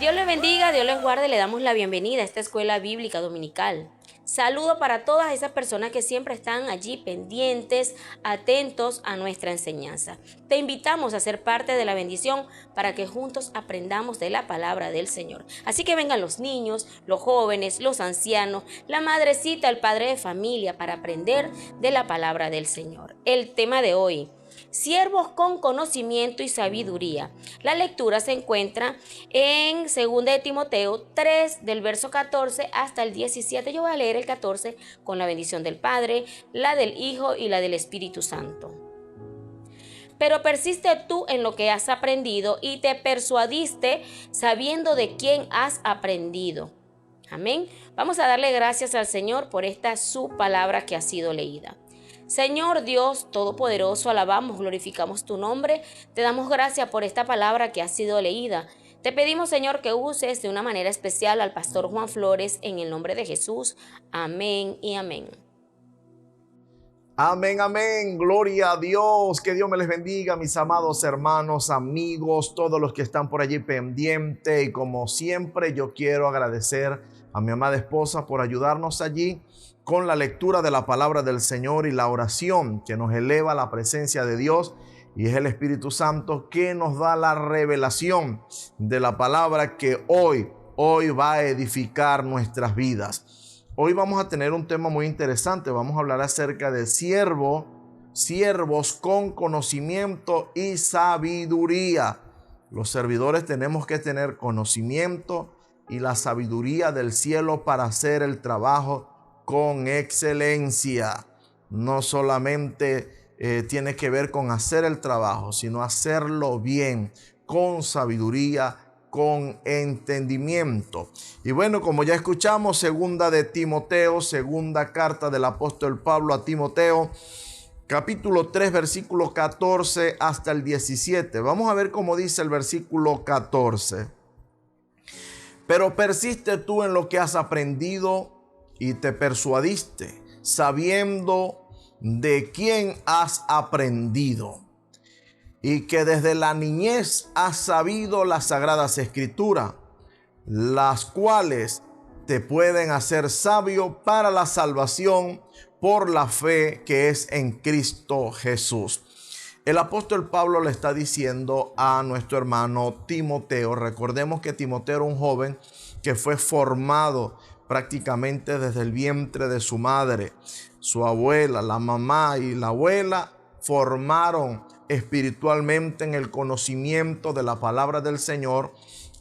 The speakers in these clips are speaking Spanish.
Dios les bendiga, Dios les guarde. Le damos la bienvenida a esta escuela bíblica dominical. Saludo para todas esas personas que siempre están allí pendientes, atentos a nuestra enseñanza. Te invitamos a ser parte de la bendición para que juntos aprendamos de la palabra del Señor. Así que vengan los niños, los jóvenes, los ancianos, la madrecita, el padre de familia para aprender de la palabra del Señor. El tema de hoy: siervos con conocimiento y sabiduría. La lectura se encuentra en 2 de Timoteo 3, del verso 14 hasta el 17. Yo voy a leer el 14 con la bendición del Padre, la del Hijo y la del Espíritu Santo. Pero persiste tú en lo que has aprendido y te persuadiste sabiendo de quién has aprendido. Amén. Vamos a darle gracias al Señor por esta su palabra que ha sido leída. Señor Dios Todopoderoso, alabamos, glorificamos tu nombre, te damos gracias por esta palabra que ha sido leída. Te pedimos, Señor, que uses de una manera especial al pastor Juan Flores en el nombre de Jesús. Amén y amén. Amén, amén. Gloria a Dios. Que Dios me les bendiga, mis amados hermanos, amigos, todos los que están por allí pendientes. Y como siempre, yo quiero agradecer a mi amada esposa por ayudarnos allí con la lectura de la palabra del Señor y la oración que nos eleva a la presencia de Dios. Y es el Espíritu Santo que nos da la revelación de la palabra que hoy va a edificar nuestras vidas. Hoy vamos a tener un tema muy interesante. Vamos a hablar acerca de siervos con conocimiento y sabiduría. Los servidores tenemos que tener conocimiento y la sabiduría del cielo para hacer el trabajo con excelencia. No solamente tiene que ver con hacer el trabajo, sino hacerlo bien, con sabiduría, con entendimiento. Y bueno, como ya escuchamos, segunda de Timoteo, segunda carta del apóstol Pablo a Timoteo, capítulo 3, versículo 14 hasta el 17. Vamos a ver cómo dice el versículo 14. Pero persiste tú en lo que has aprendido y te persuadiste, sabiendo de quién has aprendido, y que desde la niñez has sabido las sagradas escrituras, las cuales te pueden hacer sabio para la salvación por la fe que es en Cristo Jesús. El apóstol Pablo le está diciendo a nuestro hermano Timoteo. Recordemos que Timoteo era un joven que fue formado prácticamente desde el vientre de su madre. Su abuela, la mamá y la abuela formaron espiritualmente en el conocimiento de la palabra del Señor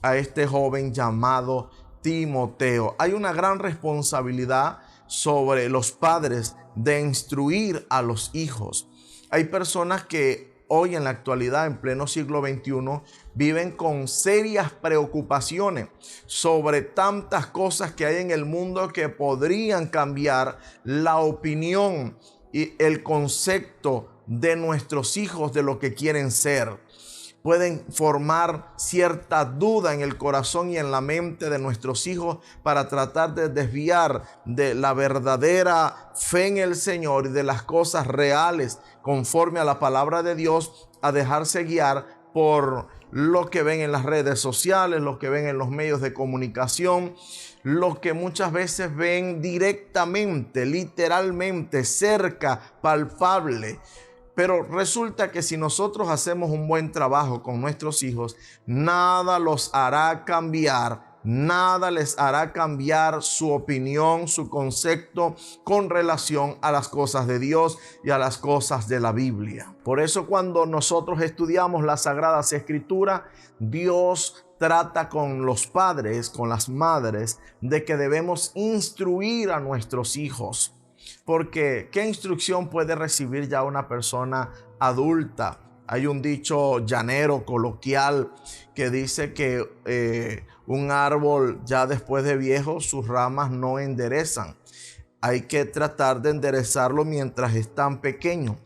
a este joven llamado Timoteo. Hay una gran responsabilidad sobre los padres de instruir a los hijos. Hay personas que hoy en la actualidad, en pleno siglo XXI, viven con serias preocupaciones sobre tantas cosas que hay en el mundo que podrían cambiar la opinión y el concepto de nuestros hijos de lo que quieren ser. Pueden formar cierta duda en el corazón y en la mente de nuestros hijos para tratar de desviar de la verdadera fe en el Señor y de las cosas reales conforme a la palabra de Dios, a dejarse guiar por lo que ven en las redes sociales, lo que ven en los medios de comunicación, lo que muchas veces ven directamente, literalmente, cerca, palpable. Pero resulta que si nosotros hacemos un buen trabajo con nuestros hijos, nada los hará cambiar, nada les hará cambiar su opinión, su concepto con relación a las cosas de Dios y a las cosas de la Biblia. Por eso cuando nosotros estudiamos las Sagradas Escrituras, Dios trata con los padres, con las madres, de que debemos instruir a nuestros hijos. Porque ¿qué instrucción puede recibir ya una persona adulta? Hay un dicho llanero coloquial que dice que un árbol ya después de viejo, sus ramas no enderezan. Hay que tratar de enderezarlo mientras están pequeños.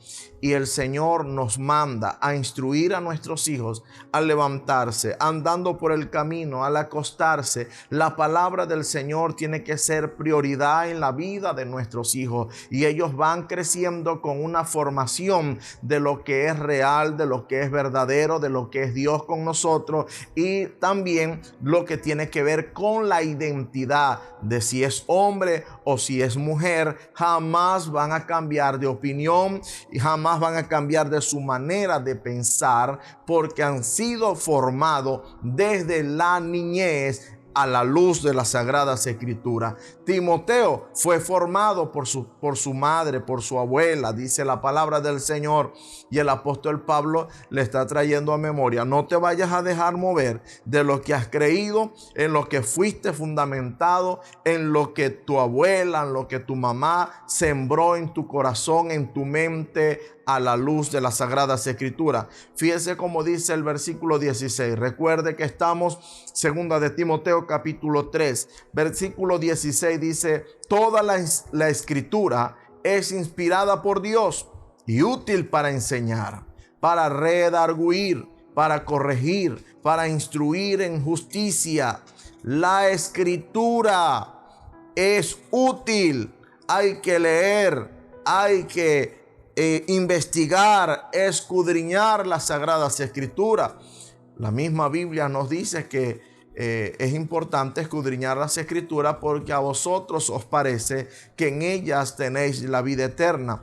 y el Señor nos manda a instruir a nuestros hijos al levantarse, andando por el camino, al acostarse. La palabra del Señor tiene que ser prioridad en la vida de nuestros hijos y ellos van creciendo con una formación de lo que es real, de lo que es verdadero, de lo que es Dios con nosotros y también lo que tiene que ver con la identidad de si es hombre o si es mujer. Jamás van a cambiar de opinión y jamás van a cambiar de su manera de pensar porque han sido formados desde la niñez a la luz de las Sagradas Escrituras. Timoteo fue formado por su madre, por su abuela, dice la palabra del Señor. Y el apóstol Pablo le está trayendo a memoria: no te vayas a dejar mover de lo que has creído, en lo que fuiste fundamentado, en lo que tu abuela, en lo que tu mamá sembró en tu corazón, en tu mente, a la luz de las Sagradas Escrituras. Fíjese cómo dice el versículo 16. Recuerde que estamos segunda de Timoteo capítulo 3, versículo 16 dice: toda la Escritura es inspirada por Dios y útil para enseñar, para redarguir, para corregir, para instruir en justicia. La Escritura es útil. Hay que leer, hay que investigar, escudriñar las Sagradas Escrituras. La misma Biblia nos dice que es importante escudriñar las Escrituras porque a vosotros os parece que en ellas tenéis la vida eterna,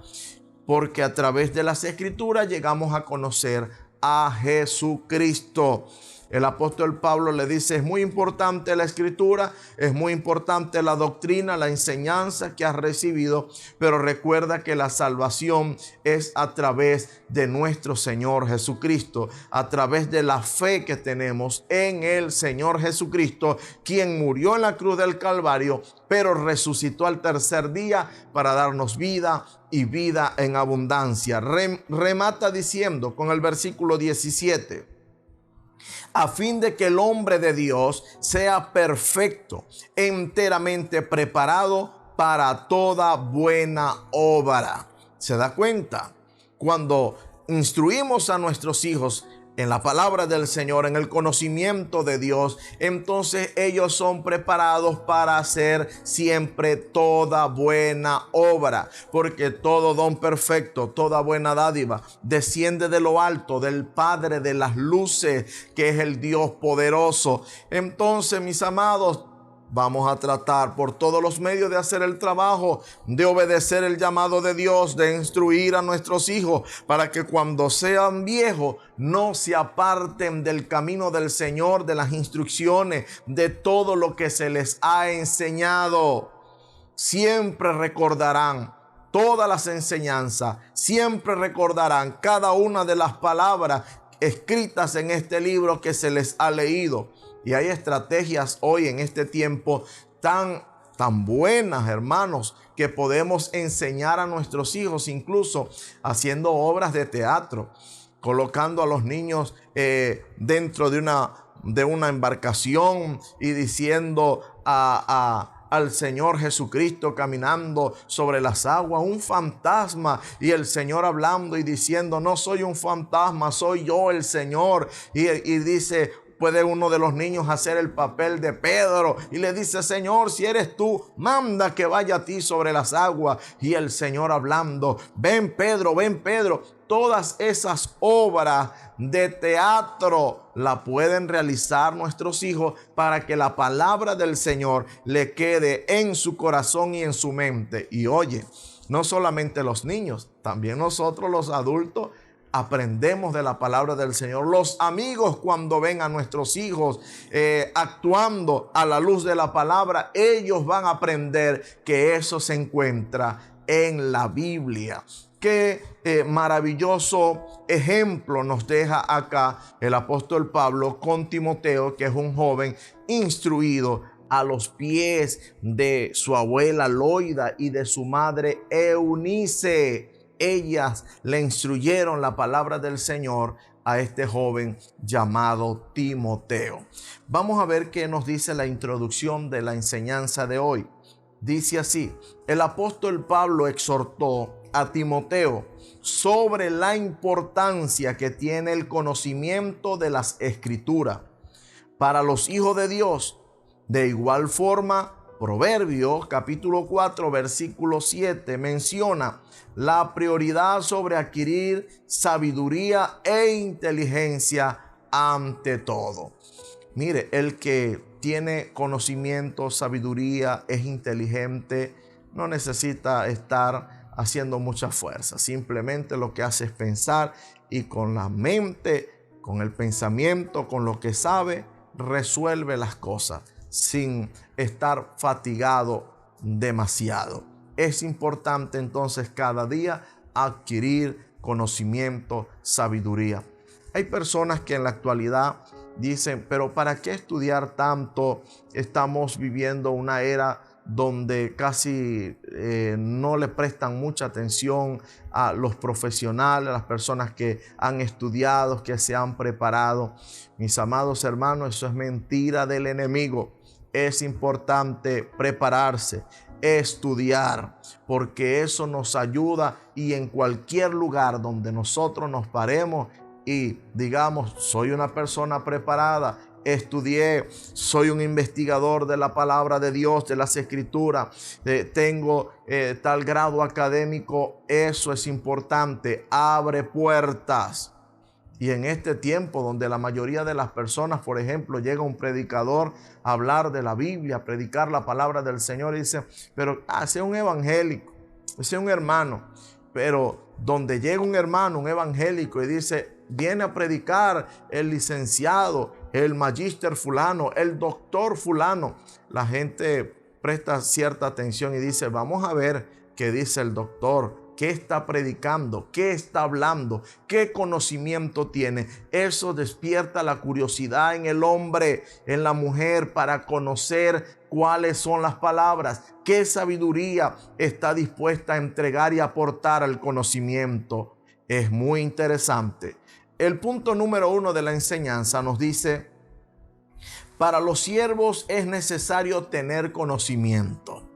porque a través de las Escrituras llegamos a conocer a Jesucristo. El apóstol Pablo le dice: es muy importante la Escritura, es muy importante la doctrina, la enseñanza que has recibido, pero recuerda que la salvación es a través de nuestro Señor Jesucristo, a través de la fe que tenemos en el Señor Jesucristo, quien murió en la cruz del Calvario, pero resucitó al tercer día para darnos vida y vida en abundancia. Remata diciendo con el versículo 17: a fin de que el hombre de Dios sea perfecto, enteramente preparado para toda buena obra. ¿Se da cuenta? Cuando instruimos a nuestros hijos en la palabra del Señor, en el conocimiento de Dios, entonces ellos son preparados para hacer siempre toda buena obra, porque todo don perfecto, toda buena dádiva desciende de lo alto, del Padre de las luces, que es el Dios poderoso. Entonces, mis amados, vamos a tratar por todos los medios de hacer el trabajo, de obedecer el llamado de Dios, de instruir a nuestros hijos para que cuando sean viejos no se aparten del camino del Señor, de las instrucciones, de todo lo que se les ha enseñado. Siempre recordarán todas las enseñanzas, siempre recordarán cada una de las palabras escritas en este libro que se les ha leído. Y hay estrategias hoy en este tiempo tan buenas, hermanos, que podemos enseñar a nuestros hijos, incluso haciendo obras de teatro, colocando a los niños dentro de una embarcación y diciendo al Señor Jesucristo caminando sobre las aguas, un fantasma, y el Señor hablando y diciendo: no soy un fantasma, soy yo el Señor. Y dice: puede uno de los niños hacer el papel de Pedro y le dice: Señor, si eres tú, manda que vaya a ti sobre las aguas. Y el Señor hablando: ven Pedro, ven Pedro. Todas esas obras de teatro la pueden realizar nuestros hijos para que la palabra del Señor le quede en su corazón y en su mente. Y oye, no solamente los niños, también nosotros los adultos aprendemos de la palabra del Señor. Los amigos, cuando ven a nuestros hijos actuando a la luz de la palabra, ellos van a aprender que eso se encuentra en la Biblia. Qué maravilloso ejemplo nos deja acá el apóstol Pablo con Timoteo, que es un joven instruido a los pies de su abuela Loida y de su madre Eunice. Ellas le instruyeron la palabra del Señor a este joven llamado Timoteo. Vamos a ver qué nos dice la introducción de la enseñanza de hoy. Dice así: el apóstol Pablo exhortó a Timoteo sobre la importancia que tiene el conocimiento de las Escrituras para los hijos de Dios. De igual forma, Proverbios capítulo 4 versículo 7 menciona la prioridad sobre adquirir sabiduría e inteligencia ante todo. Mire, el que tiene conocimiento, sabiduría, es inteligente, no necesita estar haciendo mucha fuerza. Simplemente lo que hace es pensar y con la mente, con el pensamiento, con lo que sabe, resuelve las cosas sin estar fatigado demasiado. Es importante entonces cada día adquirir conocimiento, sabiduría. Hay personas que en la actualidad dicen, pero ¿para qué estudiar tanto? Estamos viviendo una era donde casi no le prestan mucha atención a los profesionales, a las personas que han estudiado, que se han preparado. Mis amados hermanos, eso es mentira del enemigo. Es importante prepararse, estudiar, porque eso nos ayuda, y en cualquier lugar donde nosotros nos paremos y digamos, soy una persona preparada, estudié, soy un investigador de la palabra de Dios, de las Escrituras, tengo tal grado académico, eso es importante, abre puertas. Y en este tiempo donde la mayoría de las personas, por ejemplo, llega un predicador a hablar de la Biblia, a predicar la palabra del Señor y dice, pero sea un evangélico, sea un hermano. Pero donde llega un hermano, un evangélico, y dice, viene a predicar el licenciado, el magíster fulano, el doctor fulano, la gente presta cierta atención y dice, vamos a ver qué dice el doctor, qué está predicando, qué está hablando, qué conocimiento tiene. Eso despierta la curiosidad en el hombre, en la mujer, para conocer cuáles son las palabras, qué sabiduría está dispuesta a entregar y aportar al conocimiento. Es muy interesante. El punto número 1 de la enseñanza nos dice, para los siervos es necesario tener conocimiento.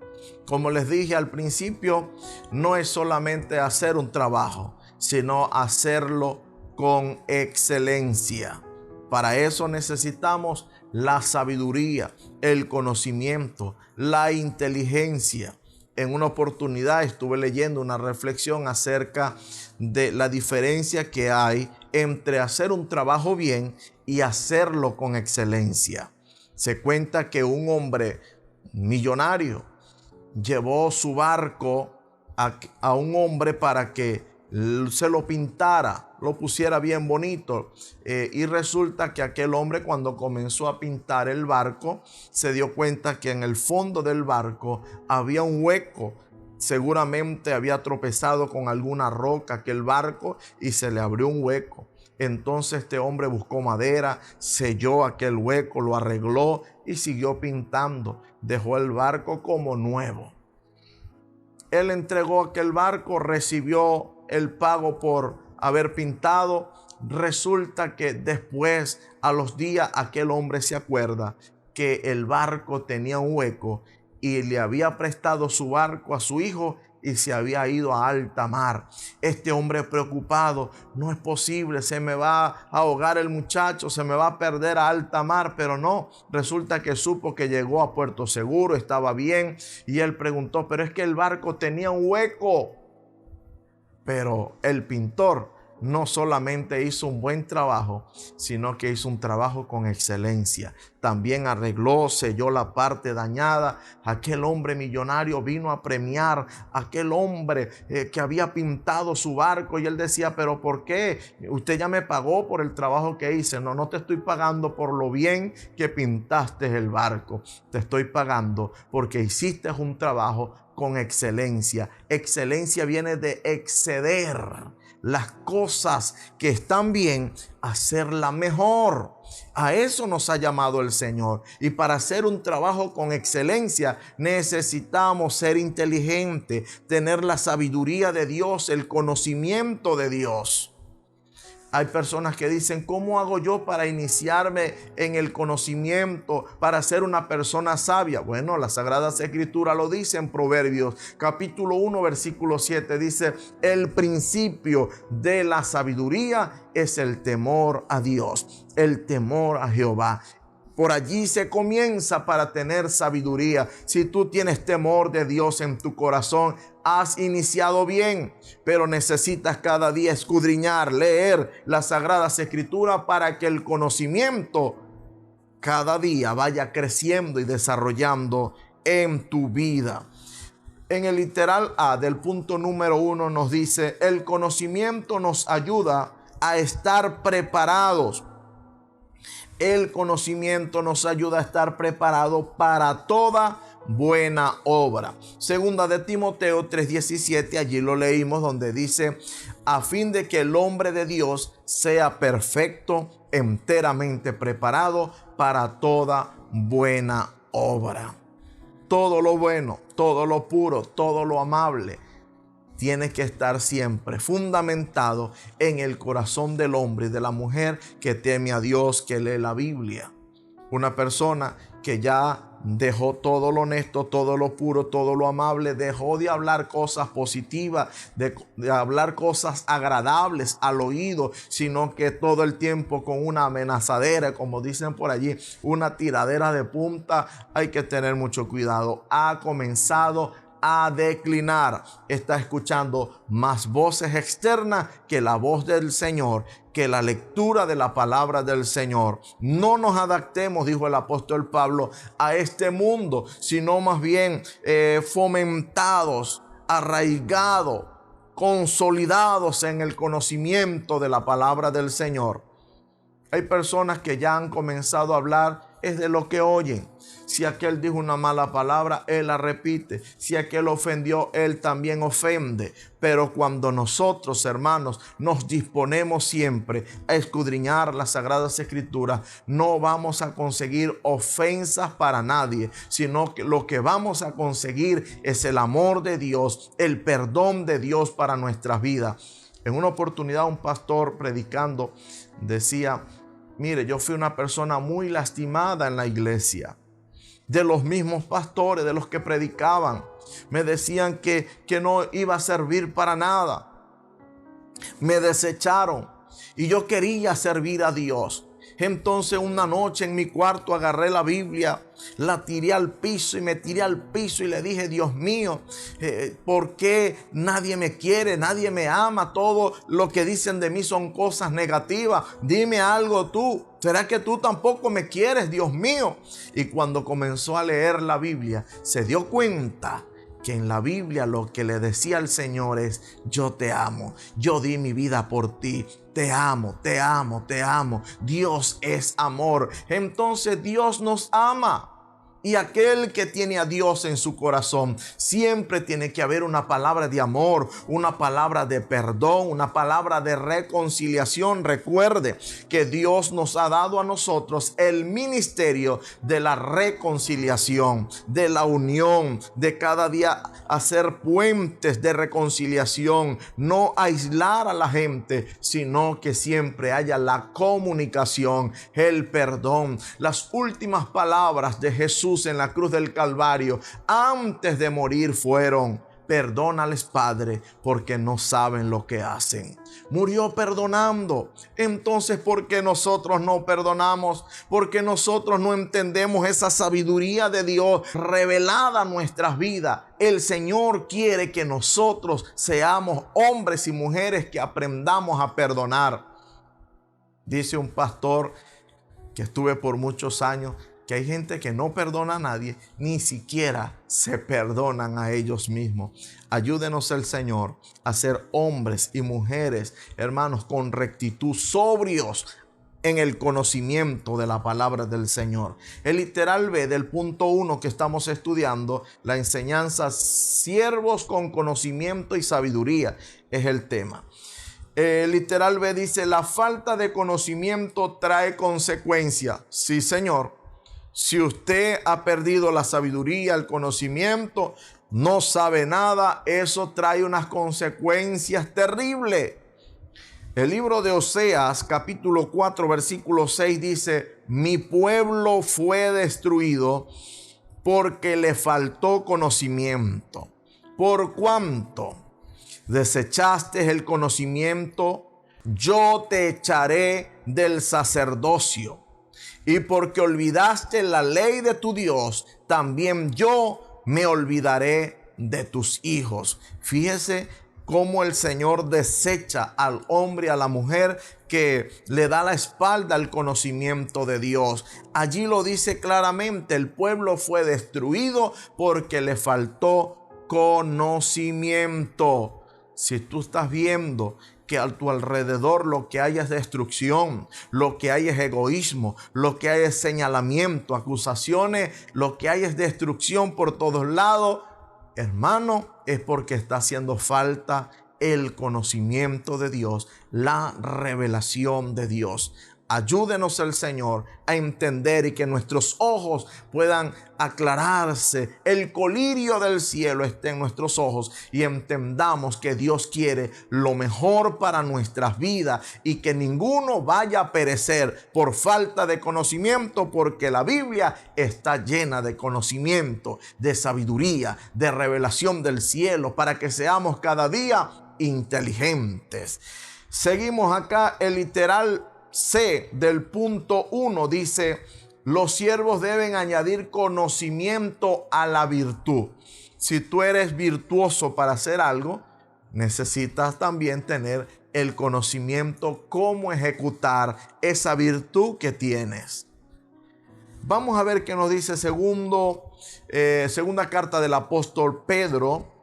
Como les dije al principio, no es solamente hacer un trabajo, sino hacerlo con excelencia. Para eso necesitamos la sabiduría, el conocimiento, la inteligencia. En una oportunidad estuve leyendo una reflexión acerca de la diferencia que hay entre hacer un trabajo bien y hacerlo con excelencia. Se cuenta que un hombre millonario llevó su barco a un hombre para que se lo pintara, lo pusiera bien bonito. Y resulta que aquel hombre, cuando comenzó a pintar el barco, se dio cuenta que en el fondo del barco había un hueco. Seguramente había tropezado con alguna roca aquel barco y se le abrió un hueco. Entonces este hombre buscó madera, selló aquel hueco, lo arregló y siguió pintando. Dejó el barco como nuevo. Él entregó aquel barco, recibió el pago por haber pintado. Resulta que después, a los días, aquel hombre se acuerda que el barco tenía un hueco y le había prestado su barco a su hijo y se había ido a alta mar. Este hombre preocupado, no es posible, se me va a ahogar el muchacho, se me va a perder a alta mar, pero no, resulta que supo que llegó a puerto seguro, estaba bien, y él preguntó, pero es que el barco tenía un hueco. Pero el pintor no solamente hizo un buen trabajo, sino que hizo un trabajo con excelencia. También arregló, selló la parte dañada. Aquel hombre millonario vino a premiar a aquel hombre que había pintado su barco, y él decía, pero ¿por qué? Usted ya me pagó por el trabajo que hice. No, no te estoy pagando por lo bien que pintaste el barco. Te estoy pagando porque hiciste un trabajo con excelencia. Excelencia viene de exceder las cosas que están bien, hacerla mejor. A eso nos ha llamado el Señor. Y para hacer un trabajo con excelencia necesitamos ser inteligentes, tener la sabiduría de Dios, el conocimiento de Dios. Hay personas que dicen, ¿cómo hago yo para iniciarme en el conocimiento, para ser una persona sabia? Bueno, la Sagrada Escritura lo dice en Proverbios, capítulo 1, versículo 7, dice, el principio de la sabiduría es el temor a Dios, el temor a Jehová. Por allí se comienza para tener sabiduría. Si tú tienes temor de Dios en tu corazón, has iniciado bien, pero necesitas cada día escudriñar, leer las Sagradas Escrituras para que el conocimiento cada día vaya creciendo y desarrollando en tu vida. En el literal A del punto número 1 nos dice, el conocimiento nos ayuda a estar preparados. El conocimiento nos ayuda a estar preparados para toda buena obra. Segunda de Timoteo 3:17, allí lo leímos, donde dice, a fin de que el hombre de Dios sea perfecto, enteramente preparado para toda buena obra. Todo lo bueno, todo lo puro, todo lo amable tiene que estar siempre fundamentado en el corazón del hombre y de la mujer que teme a Dios, que lee la Biblia. Una persona que ya dejó todo lo honesto, todo lo puro, todo lo amable, dejó de hablar cosas positivas, de hablar cosas agradables al oído, sino que todo el tiempo con una amenazadera, como dicen por allí, una tiradera de punta. Hay que tener mucho cuidado. Ha comenzado a declinar. Está escuchando más voces externas que la voz del Señor, que la lectura de la palabra del Señor. No nos adaptemos, dijo el apóstol Pablo, a este mundo, sino más bien fomentados, arraigados, consolidados en el conocimiento de la palabra del Señor. Hay personas que ya han comenzado a hablar es de lo que oyen. Si aquel dijo una mala palabra, él la repite. Si aquel ofendió, él también ofende. Pero cuando nosotros, hermanos, nos disponemos siempre a escudriñar las Sagradas Escrituras, no vamos a conseguir ofensas para nadie, sino que lo que vamos a conseguir es el amor de Dios, el perdón de Dios para nuestras vidas. En una oportunidad, un pastor predicando decía, mire, yo fui una persona muy lastimada en la iglesia. De los mismos pastores, de los que predicaban, me decían que no iba a servir para nada. Me desecharon y yo quería servir a Dios. Entonces una noche en mi cuarto agarré la Biblia, la tiré al piso y me tiré al piso y le dije, Dios mío, ¿por qué nadie me quiere, nadie me ama? Todo lo que dicen de mí son cosas negativas. Dime algo tú. ¿Será que tú tampoco me quieres, Dios mío? Y cuando comenzó a leer la Biblia, se dio cuenta que en la Biblia lo que le decía al Señor es, yo te amo, yo di mi vida por ti, te amo, te amo, te amo. Dios es amor. Entonces Dios nos ama. Y aquel que tiene a Dios en su corazón, siempre tiene que haber una palabra de amor, una palabra de perdón, una palabra de reconciliación. Recuerde que Dios nos ha dado a nosotros el ministerio de la reconciliación, de la unión, de cada día hacer puentes de reconciliación, no aislar a la gente, sino que siempre haya la comunicación, el perdón. Las últimas palabras de Jesús en la cruz del Calvario, antes de morir, fueron: perdónales, Padre, porque no saben lo que hacen. Murió perdonando. Entonces, ¿por qué nosotros no perdonamos? Porque nosotros no entendemos esa sabiduría de Dios revelada a nuestras vidas. El Señor quiere que nosotros seamos hombres y mujeres que aprendamos a perdonar. Dice un pastor que estuve por muchos años, que hay gente que no perdona a nadie, ni siquiera se perdonan a ellos mismos. Ayúdenos el Señor a ser hombres y mujeres, hermanos, con rectitud, sobrios en el conocimiento de la palabra del Señor. El literal B del punto 1 que estamos estudiando, la enseñanza siervos con conocimiento y sabiduría, es el tema. El literal B dice: la falta de conocimiento trae consecuencias. Sí, Señor. Si usted ha perdido la sabiduría, el conocimiento, no sabe nada, eso trae unas consecuencias terribles. El libro de Oseas, capítulo 4, versículo 6 dice: mi pueblo fue destruido porque le faltó conocimiento. Por cuanto desechaste el conocimiento, yo te echaré del sacerdocio. Y porque olvidaste la ley de tu Dios, también yo me olvidaré de tus hijos. Fíjese cómo el Señor desecha al hombre y a la mujer que le da la espalda al conocimiento de Dios. Allí lo dice claramente: el pueblo fue destruido porque le faltó conocimiento. Si tú estás viendo que a tu alrededor lo que hay es destrucción, lo que hay es egoísmo, lo que hay es señalamiento, acusaciones, lo que hay es destrucción por todos lados, hermano, es porque está haciendo falta el conocimiento de Dios, la revelación de Dios. Ayúdenos el Señor a entender y que nuestros ojos puedan aclararse, el colirio del cielo esté en nuestros ojos y entendamos que Dios quiere lo mejor para nuestras vidas y que ninguno vaya a perecer por falta de conocimiento, porque la Biblia está llena de conocimiento, de sabiduría, de revelación del cielo, para que seamos cada día inteligentes. Seguimos acá. El literal C del punto 1 dice: los siervos deben añadir conocimiento a la virtud. Si tú eres virtuoso para hacer algo, necesitas también tener el conocimiento cómo ejecutar esa virtud que tienes. Vamos a ver qué nos dice segunda carta del apóstol Pedro,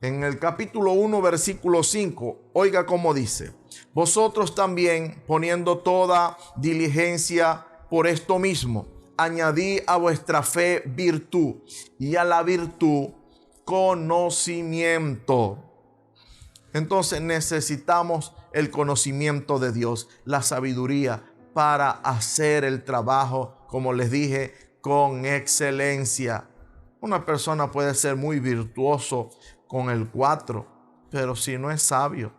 en el capítulo 1, versículo 5. Oiga cómo dice: vosotros también, poniendo toda diligencia por esto mismo, añadid a vuestra fe virtud, y a la virtud conocimiento. Entonces necesitamos el conocimiento de Dios, la sabiduría para hacer el trabajo, como les dije, con excelencia. Una persona puede ser muy virtuoso con el 4, pero si no es sabio.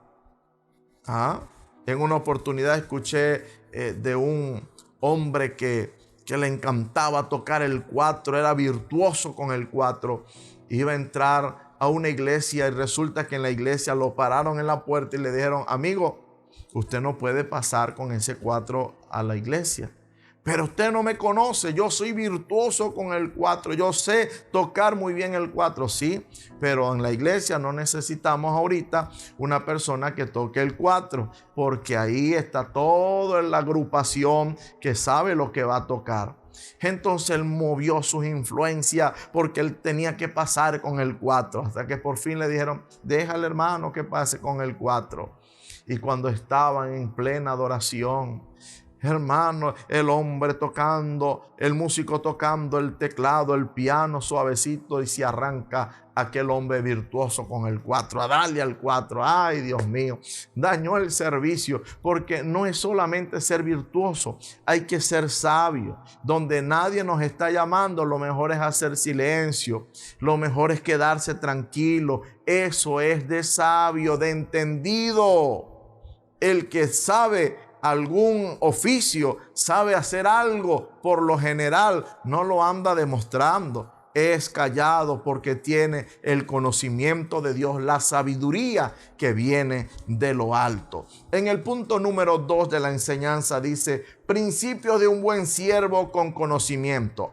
En una oportunidad escuché de un hombre que le encantaba tocar el 4, era virtuoso con el 4. Iba a entrar a una iglesia y resulta que en la iglesia lo pararon en la puerta y le dijeron: amigo, usted no puede pasar con ese 4 a la iglesia. Pero usted no me conoce, yo soy virtuoso con el 4, yo sé tocar muy bien el 4, sí, pero en la iglesia no necesitamos ahorita una persona que toque el 4, porque ahí está toda la agrupación que sabe lo que va a tocar. Entonces él movió sus influencias porque él tenía que pasar con el 4, hasta que por fin le dijeron: déjale, hermano, que pase con el 4. Y cuando estaban en plena adoración, hermano, el hombre tocando, el músico tocando el teclado, el piano suavecito, y se arranca aquel hombre virtuoso con el 4 a darle al 4. Ay, Dios mío, dañó el servicio, porque no es solamente ser virtuoso, hay que ser sabio. Donde nadie nos está llamando, lo mejor es hacer silencio, lo mejor es quedarse tranquilo. Eso es de sabio, de entendido. El que sabe algún oficio, sabe hacer algo, por lo general no lo anda demostrando. Es callado porque tiene el conocimiento de Dios, la sabiduría que viene de lo alto. En el punto número 2 de la enseñanza dice: principios de un buen siervo con conocimiento.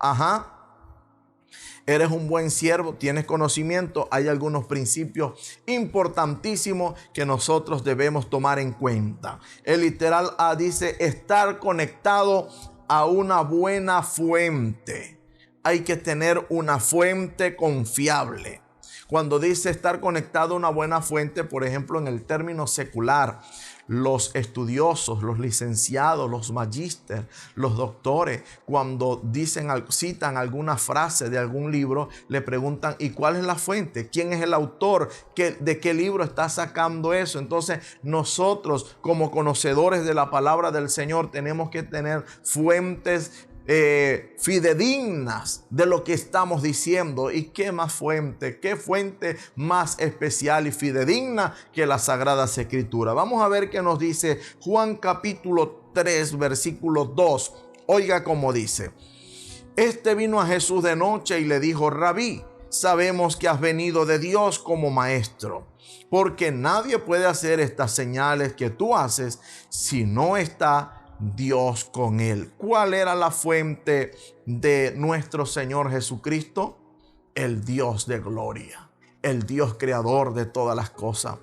Eres un buen siervo, tienes conocimiento. Hay algunos principios importantísimos que nosotros debemos tomar en cuenta. El literal A dice: estar conectado a una buena fuente. Hay que tener una fuente confiable. Cuando dice estar conectado a una buena fuente, por ejemplo, en el término secular, los estudiosos, los licenciados, los magísteres, los doctores, cuando citan alguna frase de algún libro, le preguntan: ¿y cuál es la fuente? ¿Quién es el autor? ¿De qué libro está sacando eso? Entonces nosotros, como conocedores de la palabra del Señor, tenemos que tener fuentes fidedignas de lo que estamos diciendo. ¿Y qué más fuente? ¿Qué fuente más especial y fidedigna que la Sagradas Escrituras? Vamos a ver qué nos dice Juan capítulo 3, versículo 2. Oiga cómo dice. Este vino a Jesús de noche y le dijo: Rabí, sabemos que has venido de Dios como maestro, porque nadie puede hacer estas señales que tú haces si no está Dios con él. ¿Cuál era la fuente de nuestro Señor Jesucristo? El Dios de gloria, el Dios creador de todas las cosas.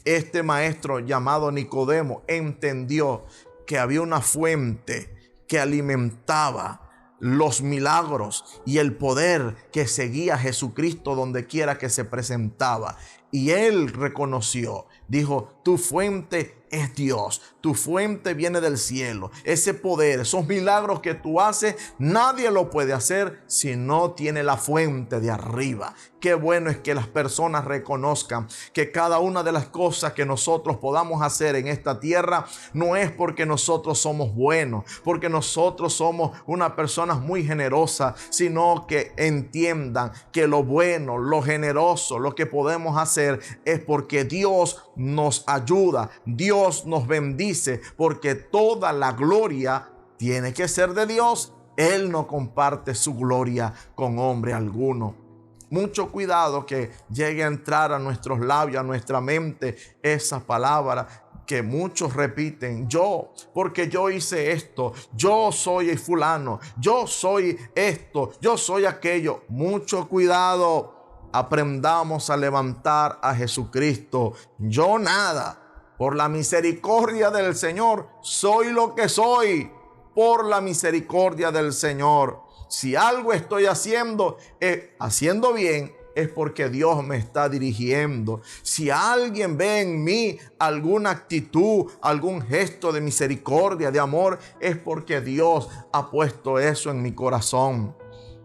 Este maestro llamado Nicodemo entendió que había una fuente que alimentaba los milagros y el poder que seguía a Jesucristo donde quiera que se presentaba. Y él reconoció, dijo: tu fuente es Dios, tu fuente viene del cielo. Ese poder, esos milagros que tú haces, nadie lo puede hacer si no tiene la fuente de arriba. Qué bueno es que las personas reconozcan que cada una de las cosas que nosotros podamos hacer en esta tierra no es porque nosotros somos buenos, porque nosotros somos una persona muy generosa, sino que entiendan que lo bueno, lo generoso, lo que podemos hacer es porque Dios nos ayuda, Dios nos bendice, porque toda la gloria tiene que ser de Dios. Él no comparte su gloria con hombre alguno. Mucho cuidado que llegue a entrar a nuestros labios, a nuestra mente, esa palabra que muchos repiten: yo, porque yo hice esto, yo soy fulano, yo soy esto, yo soy aquello. Mucho cuidado. Aprendamos a levantar a Jesucristo. Yo nada, por la misericordia del Señor, soy lo que soy, por la misericordia del Señor. Si algo estoy haciendo bien, es porque Dios me está dirigiendo. Si alguien ve en mí alguna actitud, algún gesto de misericordia, de amor, es porque Dios ha puesto eso en mi corazón.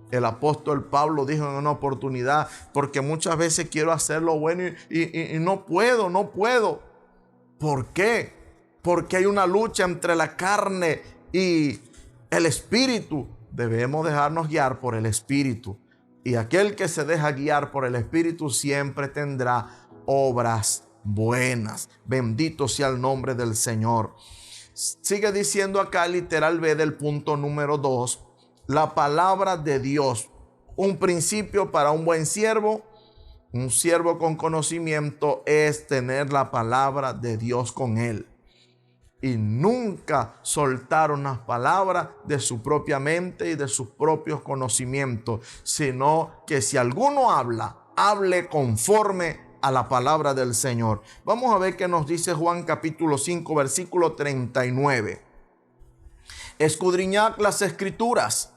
El apóstol Pablo dijo en una oportunidad: porque muchas veces quiero hacer lo bueno y no puedo. ¿Por qué? Porque hay una lucha entre la carne y el espíritu. Debemos dejarnos guiar por el espíritu. Y aquel que se deja guiar por el espíritu siempre tendrá obras buenas. Bendito sea el nombre del Señor. Sigue diciendo acá, literal B del punto número 2. La palabra de Dios, un principio para un buen siervo, un siervo con conocimiento, es tener la palabra de Dios con él. Y nunca soltar unas palabras de su propia mente y de sus propios conocimientos, sino que si alguno habla, hable conforme a la palabra del Señor. Vamos a ver qué nos dice Juan capítulo 5, versículo 39. Escudriñad las Escrituras,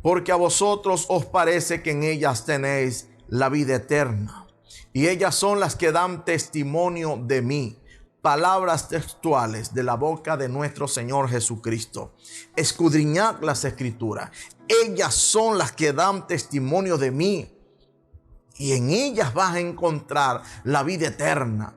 porque a vosotros os parece que en ellas tenéis la vida eterna, y ellas son las que dan testimonio de mí. Palabras textuales de la boca de nuestro Señor Jesucristo. Escudriñad las Escrituras. Ellas son las que dan testimonio de mí, y en ellas vas a encontrar la vida eterna.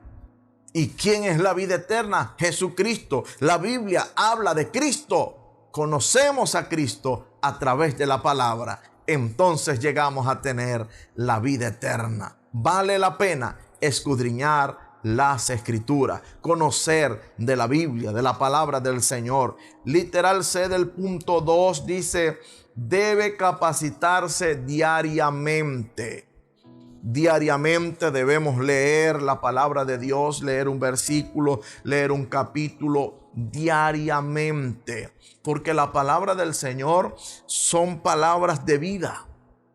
¿Y quién es la vida eterna? Jesucristo. La Biblia habla de Cristo. Conocemos a Cristo a través de la palabra. Entonces llegamos a tener la vida eterna. Vale la pena escudriñar las Escrituras, conocer de la Biblia, de la palabra del Señor. Literal C del punto 2 dice: debe capacitarse diariamente. Diariamente debemos leer la palabra de Dios, leer un versículo, leer un capítulo diariamente, porque la palabra del Señor son palabras de vida,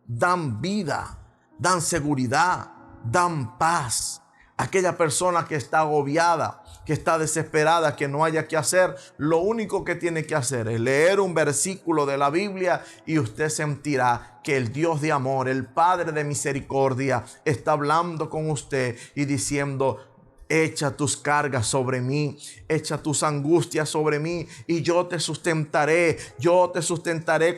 dan seguridad, dan paz. Aquella persona que está agobiada, que está desesperada, que no haya que hacer, lo único que tiene que hacer es leer un versículo de la Biblia y usted sentirá que el Dios de amor, el Padre de misericordia, está hablando con usted y diciendo: echa tus cargas sobre mí, echa tus angustias sobre mí y yo te sustentaré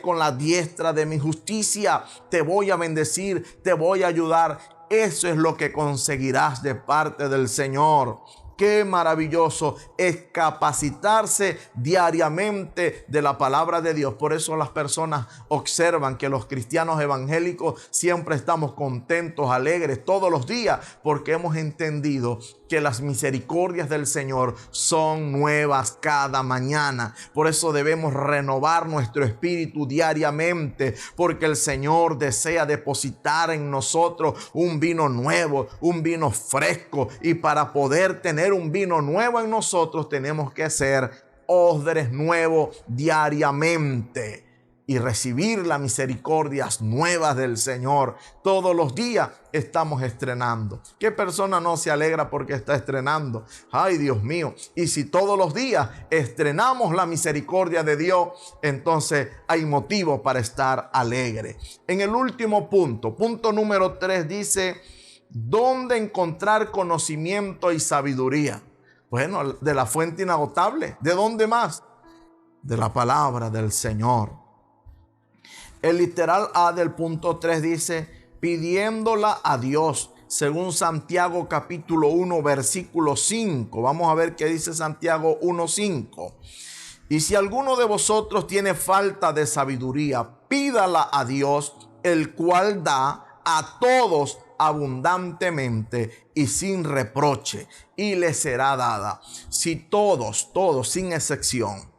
con la diestra de mi justicia. Te voy a bendecir, te voy a ayudar. Eso es lo que conseguirás de parte del Señor. Qué maravilloso es capacitarse diariamente de la palabra de Dios. Por eso las personas observan que los cristianos evangélicos siempre estamos contentos, alegres todos los días, porque hemos entendido que las misericordias del Señor son nuevas cada mañana. Por eso debemos renovar nuestro espíritu diariamente, porque el Señor desea depositar en nosotros un vino nuevo, un vino fresco. Y para poder tener un vino nuevo en nosotros, tenemos que ser odres nuevos diariamente y recibir las misericordias nuevas del Señor. Todos los días estamos estrenando. ¿Qué persona no se alegra porque está estrenando? Ay, Dios mío. Y si todos los días estrenamos la misericordia de Dios, entonces hay motivo para estar alegre. En el último punto número 3, dice: ¿dónde encontrar conocimiento y sabiduría? Bueno, de la fuente inagotable. ¿De dónde más? De la palabra del Señor. El literal A del punto 3 dice: pidiéndola a Dios, según Santiago capítulo 1 versículo 5. Vamos a ver qué dice Santiago 1:5. Y si alguno de vosotros tiene falta de sabiduría, pídala a Dios, el cual da a todos abundantemente y sin reproche, y le será dada. Si todos, sin excepción,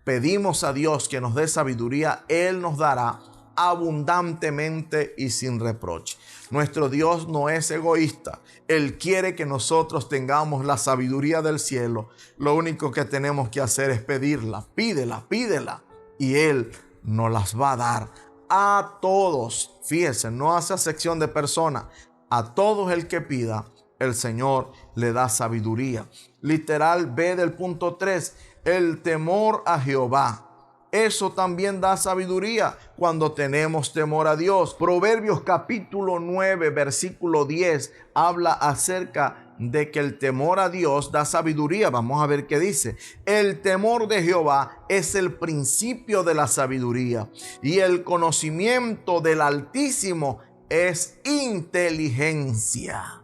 pedimos a Dios que nos dé sabiduría, Él nos dará abundantemente y sin reproche. Nuestro Dios no es egoísta. Él quiere que nosotros tengamos la sabiduría del cielo. Lo único que tenemos que hacer es pedirla. Pídela. Y Él nos las va a dar a todos. Fíjense, no hace acepción de personas. A todos el que pida, el Señor le da sabiduría. Literal B del punto 3. El temor a Jehová. Eso también da sabiduría cuando tenemos temor a Dios. Proverbios capítulo 9, versículo 10 habla acerca de que el temor a Dios da sabiduría. Vamos a ver qué dice. El temor de Jehová es el principio de la sabiduría, y el conocimiento del Altísimo es inteligencia.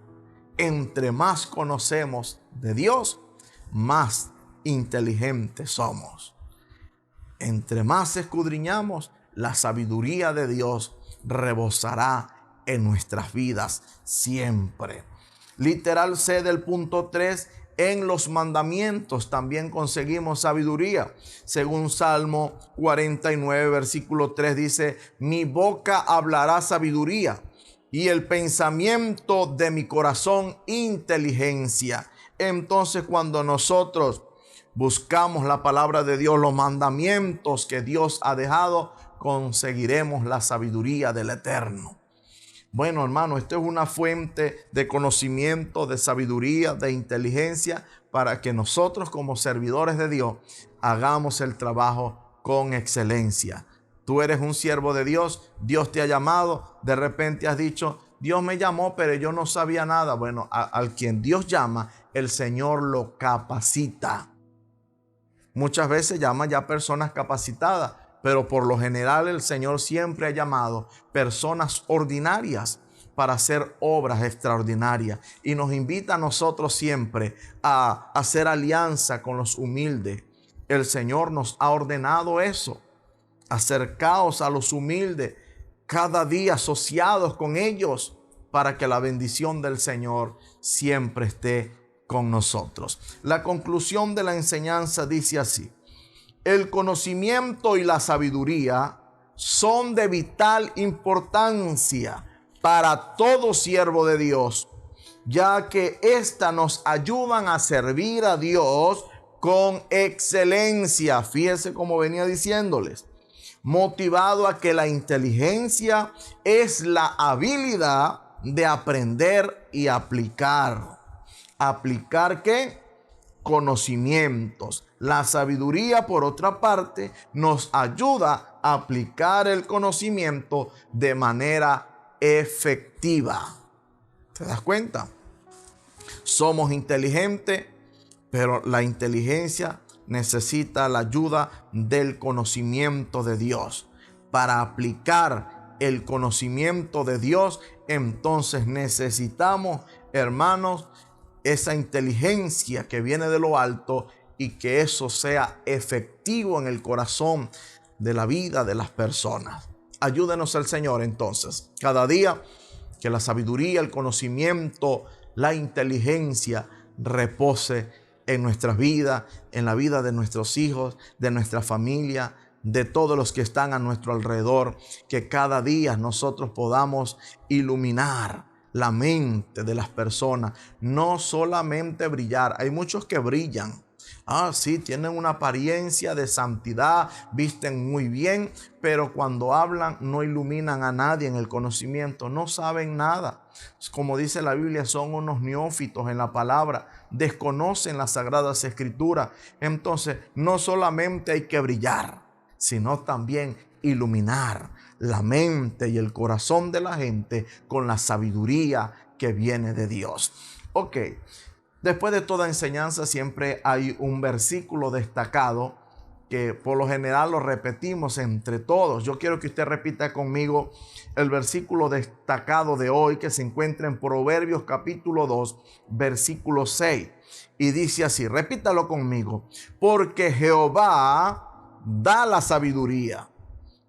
Entre más conocemos de Dios, más inteligentes somos. Entre más escudriñamos, la sabiduría de Dios rebosará en nuestras vidas siempre. Literal C del punto 3, en los mandamientos también conseguimos sabiduría. Según Salmo 49, versículo 3 dice: mi boca hablará sabiduría, y el pensamiento de mi corazón inteligencia. Entonces, cuando nosotros buscamos la palabra de Dios, los mandamientos que Dios ha dejado, conseguiremos la sabiduría del Eterno. Bueno, hermano, esto es una fuente de conocimiento, de sabiduría, de inteligencia, para que nosotros como servidores de Dios hagamos el trabajo con excelencia. Tú eres un siervo de Dios, Dios te ha llamado, de repente has dicho: Dios me llamó, pero yo no sabía nada. Bueno, al quien Dios llama, el Señor lo capacita. Muchas veces llama ya personas capacitadas, pero por lo general el Señor siempre ha llamado personas ordinarias para hacer obras extraordinarias, y nos invita a nosotros siempre a hacer alianza con los humildes. El Señor nos ha ordenado eso: acercaos a los humildes, cada día asociados con ellos, para que la bendición del Señor siempre esté con nosotros. La conclusión de la enseñanza dice así: el conocimiento y la sabiduría son de vital importancia para todo siervo de Dios, ya que éstas nos ayudan a servir a Dios con excelencia. Fíjese cómo venía diciéndoles, motivado a que la inteligencia es la habilidad de aprender y aplicar. ¿Aplicar qué? Conocimientos. La sabiduría, por otra parte, nos ayuda a aplicar el conocimiento de manera efectiva. ¿Te das cuenta? Somos inteligentes, pero la inteligencia necesita la ayuda del conocimiento de Dios. Para aplicar el conocimiento de Dios, entonces necesitamos, hermanos, esa inteligencia que viene de lo alto y que eso sea efectivo en el corazón de la vida de las personas. Ayúdenos el Señor entonces, cada día que la sabiduría, el conocimiento, la inteligencia repose en nuestras vidas, en la vida de nuestros hijos, de nuestra familia, de todos los que están a nuestro alrededor, que cada día nosotros podamos iluminar la mente de las personas, no solamente brillar. Hay muchos que brillan. Sí, tienen una apariencia de santidad, visten muy bien, pero cuando hablan no iluminan a nadie en el conocimiento, no saben nada. Como dice la Biblia, son unos neófitos en la palabra, desconocen las sagradas escrituras. Entonces, no solamente hay que brillar, sino también iluminar la mente y el corazón de la gente con la sabiduría que viene de Dios. Ok. Después de toda enseñanza siempre hay un versículo destacado que por lo general lo repetimos entre todos. Yo quiero que usted repita conmigo el versículo destacado de hoy que se encuentra en Proverbios capítulo 2, versículo 6. Y dice así, repítalo conmigo. Porque Jehová da la sabiduría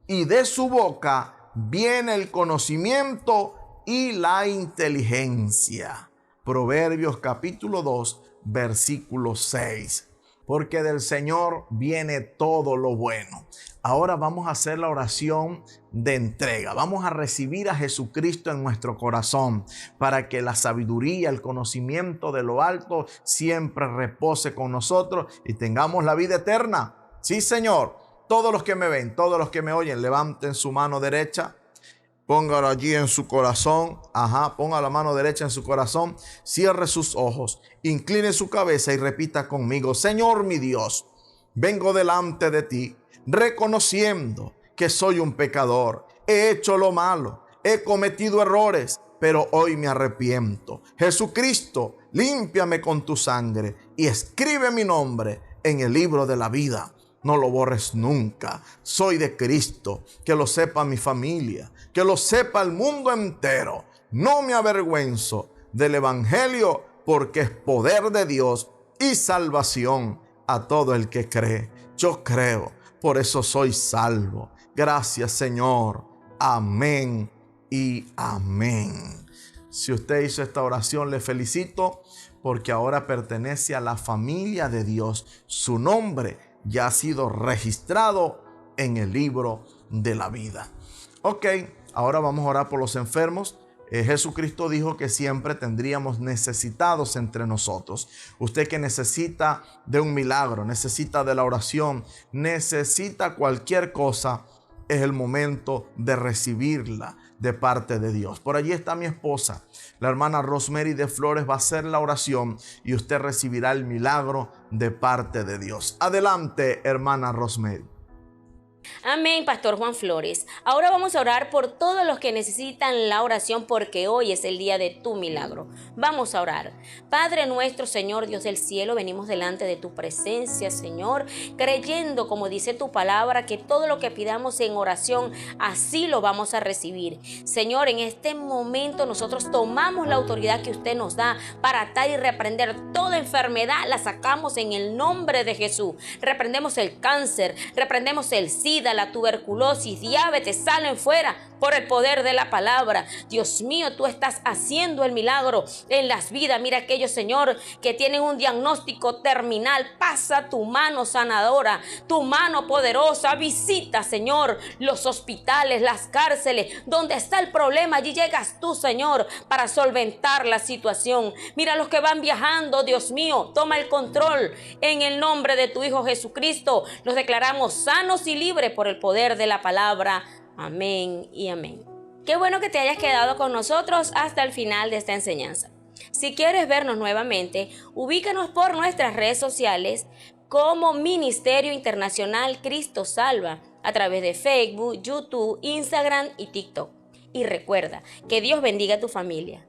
y de su boca viene el conocimiento y la inteligencia. Proverbios capítulo 2, versículo 6. Porque del Señor viene todo lo bueno. Ahora vamos a hacer la oración de entrega. Vamos a recibir a Jesucristo en nuestro corazón para que la sabiduría, el conocimiento de lo alto siempre repose con nosotros y tengamos la vida eterna. Sí, Señor. Todos los que me ven, todos los que me oyen, levanten su mano derecha. Póngalo allí en su corazón. Ponga la mano derecha en su corazón. Cierre sus ojos. Incline su cabeza y repita conmigo. Señor mi Dios, vengo delante de ti reconociendo que soy un pecador. He hecho lo malo. He cometido errores, pero hoy me arrepiento. Jesucristo, límpiame con tu sangre y escribe mi nombre en el libro de la vida. No lo borres nunca. Soy de Cristo. Que lo sepa mi familia. Que lo sepa el mundo entero. No me avergüenzo del evangelio porque es poder de Dios y salvación a todo el que cree. Yo creo, por eso soy salvo. Gracias, Señor. Amén y amén. Si usted hizo esta oración, le felicito porque ahora pertenece a la familia de Dios. Su nombre ya ha sido registrado en el libro de la vida. Ok, ahora vamos a orar por los enfermos. Jesucristo dijo que siempre tendríamos necesitados entre nosotros. Usted que necesita de un milagro, necesita de la oración, necesita cualquier cosa, es el momento de recibirla de parte de Dios. Por allí está mi esposa, la hermana Rosemary de Flores, va a hacer la oración y usted recibirá el milagro de parte de Dios. Adelante, hermana Rosemary. Amén, Pastor Juan Flores. Ahora vamos a orar por todos los que necesitan la oración porque hoy es el día de tu milagro. Vamos a orar. Padre nuestro, Señor Dios del cielo, venimos delante de tu presencia, Señor, creyendo, como dice tu palabra, que todo lo que pidamos en oración, así lo vamos a recibir. Señor, en este momento nosotros tomamos la autoridad que usted nos da para atar y reprender toda enfermedad, la sacamos en el nombre de Jesús. Reprendemos el cáncer, reprendemos el SIDA, la tuberculosis, diabetes, salen fuera por el poder de la palabra. Dios mío, tú estás haciendo el milagro en las vidas. Mira aquellos, Señor, que tienen un diagnóstico terminal. Pasa tu mano sanadora, tu mano poderosa. Visita, Señor, los hospitales, las cárceles, donde está el problema. Allí llegas tú, Señor, para solventar la situación. Mira los que van viajando, Dios mío, toma el control. En el nombre de tu Hijo Jesucristo, los declaramos sanos y libres por el poder de la palabra. Amén y amén. Qué bueno que te hayas quedado con nosotros hasta el final de esta enseñanza. Si quieres vernos nuevamente, ubícanos por nuestras redes sociales como Ministerio Internacional Cristo Salva a través de Facebook, YouTube, Instagram y TikTok. Y recuerda que Dios bendiga a tu familia.